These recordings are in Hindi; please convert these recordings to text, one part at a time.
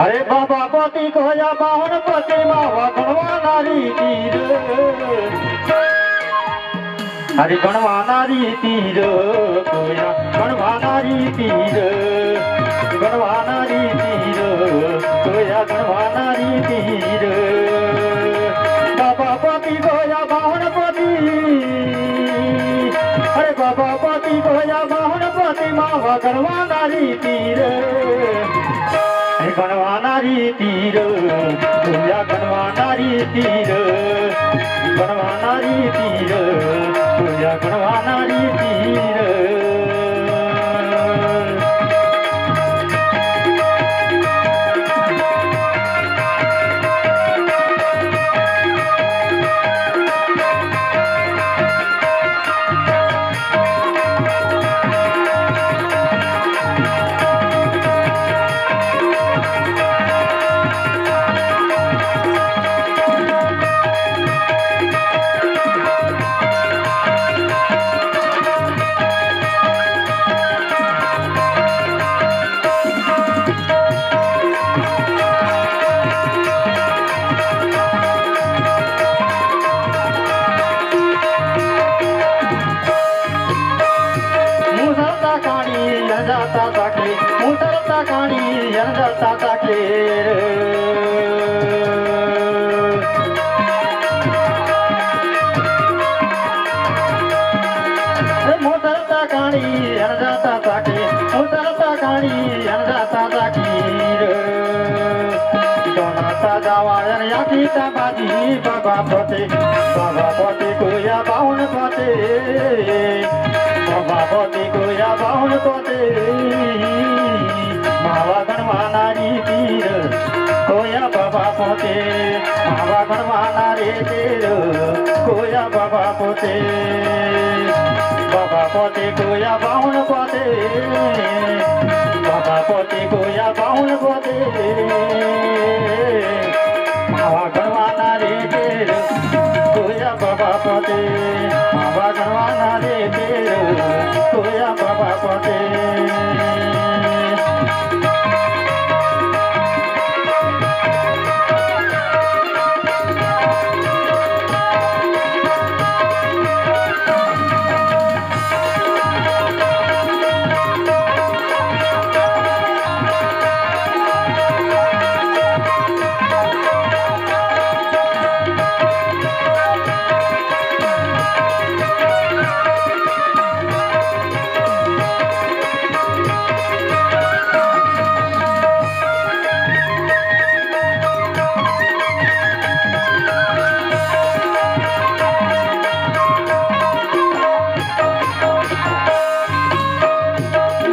अरे बाबा पति कोया बाहुन पति मावा गणवा नारी तीर अरे गणवा नारी तीर कोया गणवा नारी तीर गणवा नारी तीर कोया गणवा नारी तीर बाबा पति कोया बाहुन पति अरे बाबा पति कोया बाहुन पति मावा गणवा नारी तीर गणवा नारी तीर कोया गणवा नारी तीर गणवा नारी तीर कोया गणवा नारी तीर मुसलता काणी यंदता ताकेर मुसलता काणी यंदता ताके मुसलता काणी यंदता ताकीर दोनाता जावायन याकीता बाजी बाबा पते कोया बाहुन पते बाबा पति कोया बाहुन पते मावा गणवा नारी तीर कोया बाबा पोते मावा गणवा नारी तीर कोया बाबा पोते कोया बाहुन पोते बाबा पोते कोया बाहुन पोते मावा गणवा नारी तीर कोया बाबा पोते मावा गणवा नारी तीर कोया बाबा पोते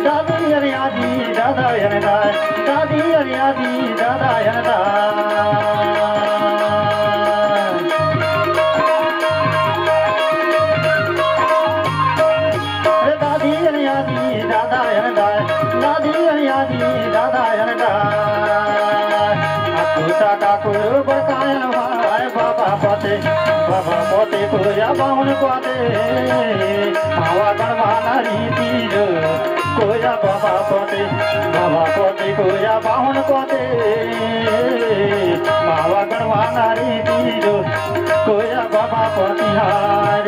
दादी अरियादी दादा यनदा दादी अरियादी दादा यनदा दादी अरियादी दादा यनदा अकुता काकुर बरकायन भाई बाबा पोते कोया बाहुन पोते मावा गणवा नारी तीर कोया बाबा पोते कोया बाहुन पोते मावा गणवा नारी तीर कोया बाबा पोतिहार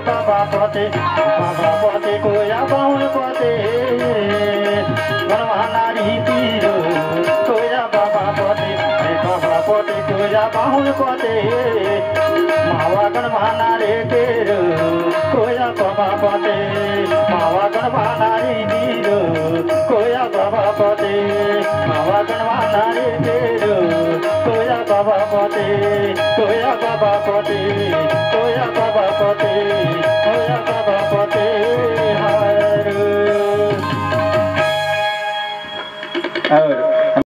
बाबा पोते कोया बाहुन पोते गणवा नारी तीर कोया बाबा पोते कोया बाहुन पोते मावा गणवाना रे तेर कोया बाबा पते मावा गणवाना रे तीर कोया बाबा पते मावा गणवाना रे तेर कोया बाबा पते कोया बाबा पते